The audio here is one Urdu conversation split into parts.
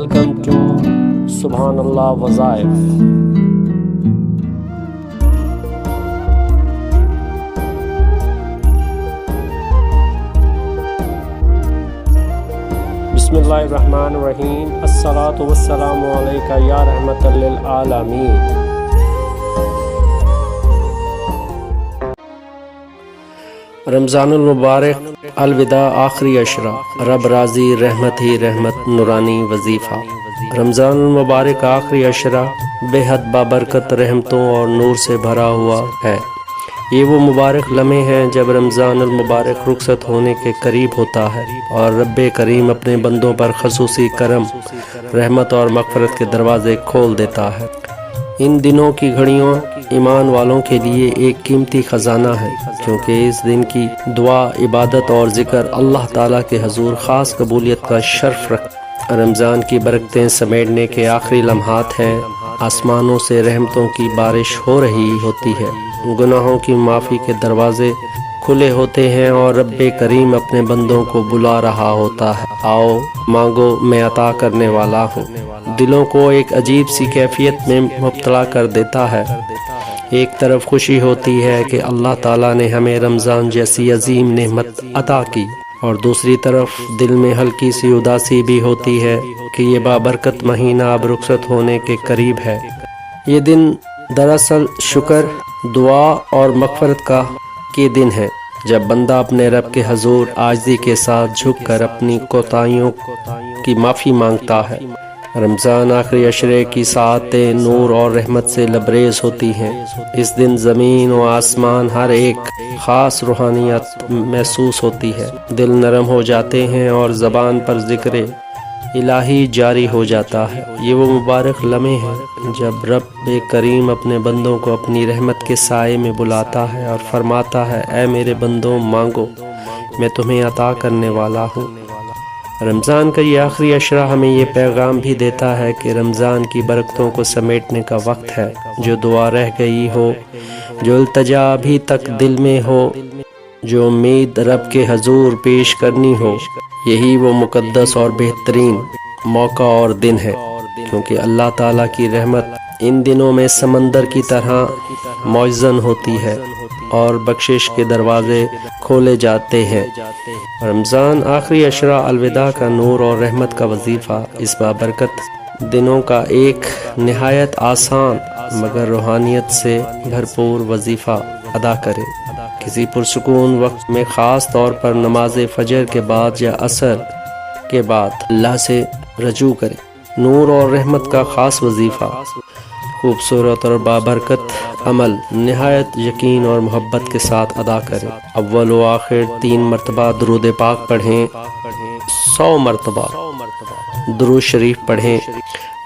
Welcome to Subhanallah Wazaif. Bismillahirrahmanirrahim. As-salatu was-salamu alayka ya rahmatan lil alamin. رمضان المبارک الوداع آخری عشرہ رب راضی رحمت ہی رحمت نورانی وظیفہ۔ رمضان المبارک آخری عشرہ بے حد بابرکت رحمتوں اور نور سے بھرا ہوا ہے۔ یہ وہ مبارک لمحے ہیں جب رمضان المبارک رخصت ہونے کے قریب ہوتا ہے اور رب کریم اپنے بندوں پر خصوصی کرم رحمت اور مغفرت کے دروازے کھول دیتا ہے۔ ان دنوں کی گھڑیوں ایمان والوں کے لیے ایک قیمتی خزانہ ہے، کیونکہ اس دن کی دعا عبادت اور ذکر اللہ تعالیٰ کے حضور خاص قبولیت کا شرف رکھتا۔ رمضان کی برکتیں سمیٹنے کے آخری لمحات ہیں۔ آسمانوں سے رحمتوں کی بارش ہو رہی ہوتی ہے، گناہوں کی معافی کے دروازے کھلے ہوتے ہیں اور رب کریم اپنے بندوں کو بلا رہا ہوتا ہے، آؤ مانگو میں عطا کرنے والا ہوں۔ دلوں کو ایک عجیب سی کیفیت میں مبتلا کر دیتا ہے۔ ایک طرف خوشی ہوتی ہے کہ اللہ تعالیٰ نے ہمیں رمضان جیسی عظیم نعمت عطا کی، اور دوسری طرف دل میں ہلکی سی اداسی بھی ہوتی ہے کہ یہ بابرکت مہینہ اب رخصت ہونے کے قریب ہے۔ یہ دن دراصل شکر، دعا اور مغفرت کے دن ہے، جب بندہ اپنے رب کے حضور عاجزی کے ساتھ جھک کر اپنی کوتاہیوں کی معافی مانگتا ہے۔ رمضان آخری عشرے کی ساعتیں نور اور رحمت سے لبریز ہوتی ہیں۔ اس دن زمین و آسمان ہر ایک خاص روحانیت محسوس ہوتی ہے، دل نرم ہو جاتے ہیں اور زبان پر ذکر الہی جاری ہو جاتا ہے۔ یہ وہ مبارک لمحے ہیں جب رب کریم اپنے بندوں کو اپنی رحمت کے سائے میں بلاتا ہے اور فرماتا ہے، اے میرے بندوں مانگو میں تمہیں عطا کرنے والا ہوں۔ رمضان کا یہ آخری عشرہ ہمیں یہ پیغام بھی دیتا ہے کہ رمضان کی برکتوں کو سمیٹنے کا وقت ہے۔ جو دعا رہ گئی ہو، جو التجا ابھی تک دل میں ہو، جو امید رب کے حضور پیش کرنی ہو، یہی وہ مقدس اور بہترین موقع اور دن ہے، کیونکہ اللہ تعالیٰ کی رحمت ان دنوں میں سمندر کی طرح معزن ہوتی ہے اور بخشش کے دروازے کھولے جاتے ہیں۔ رمضان آخری عشرہ الوداع کا نور اور رحمت کا وظیفہ اس بابرکت دنوں کا ایک نہایت آسان مگر روحانیت سے بھرپور وظیفہ ادا کرے۔ کسی پرسکون وقت میں خاص طور پر نماز فجر کے بعد یا عصر کے بعد اللہ سے رجوع کرے۔ نور اور رحمت کا خاص وظیفہ خوبصورت اور بابرکت عمل نہایت یقین اور محبت کے ساتھ ادا کریں۔ اول و آخر 3 مرتبہ درود پاک پڑھیں، 100 مرتبہ درود شریف پڑھیں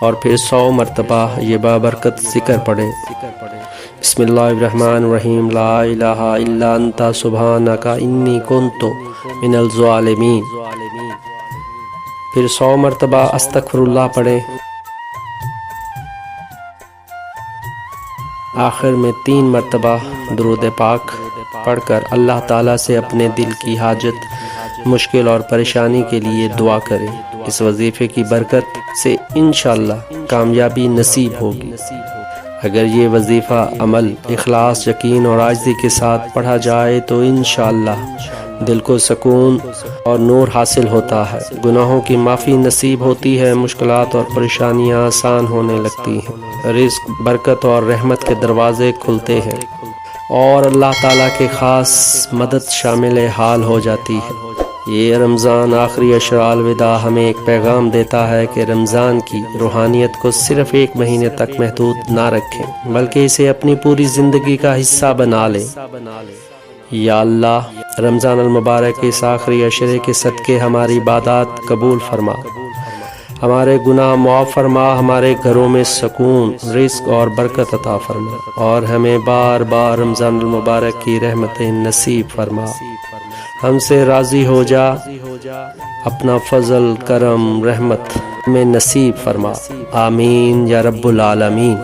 اور پھر 100 مرتبہ یہ بابرکت ذکر پڑھیں۔ بسم اللہ الرحمن الرحیم، لا الہ الا انت سبحانک انی کنت من الظالمین۔ پھر 100 مرتبہ استغفر اللہ پڑھیں۔ آخر میں 3 مرتبہ درود پاک پڑھ کر اللہ تعالیٰ سے اپنے دل کی حاجت، مشکل اور پریشانی کے لیے دعا کریں۔ اس وظیفے کی برکت سے انشاءاللہ کامیابی نصیب ہوگی۔ اگر یہ وظیفہ عمل، اخلاص، یقین اور عاجزی کے ساتھ پڑھا جائے تو انشاءاللہ دل کو سکون اور نور حاصل ہوتا ہے، گناہوں کی معافی نصیب ہوتی ہے، مشکلات اور پریشانیاں آسان ہونے لگتی ہیں، رزق، برکت اور رحمت کے دروازے کھلتے ہیں اور اللہ تعالیٰ کے خاص مدد شامل حال ہو جاتی ہے۔ یہ رمضان آخری عشرہ الوداع ہمیں ایک پیغام دیتا ہے کہ رمضان کی روحانیت کو صرف 1 مہینے تک محدود نہ رکھیں، بلکہ اسے اپنی پوری زندگی کا حصہ بنا لیں۔ یا اللہ، رمضان المبارک اس آخری عشرے کے صدقے ہماری عبادات قبول فرما، ہمارے گناہ معاف فرما، ہمارے گھروں میں سکون، رزق اور برکت عطا فرما، اور ہمیں بار بار رمضان المبارک کی رحمتیں نصیب فرما۔ ہم سے راضی ہو جا، اپنا فضل، کرم، رحمت میں نصیب فرما، آمین یا رب العالمین۔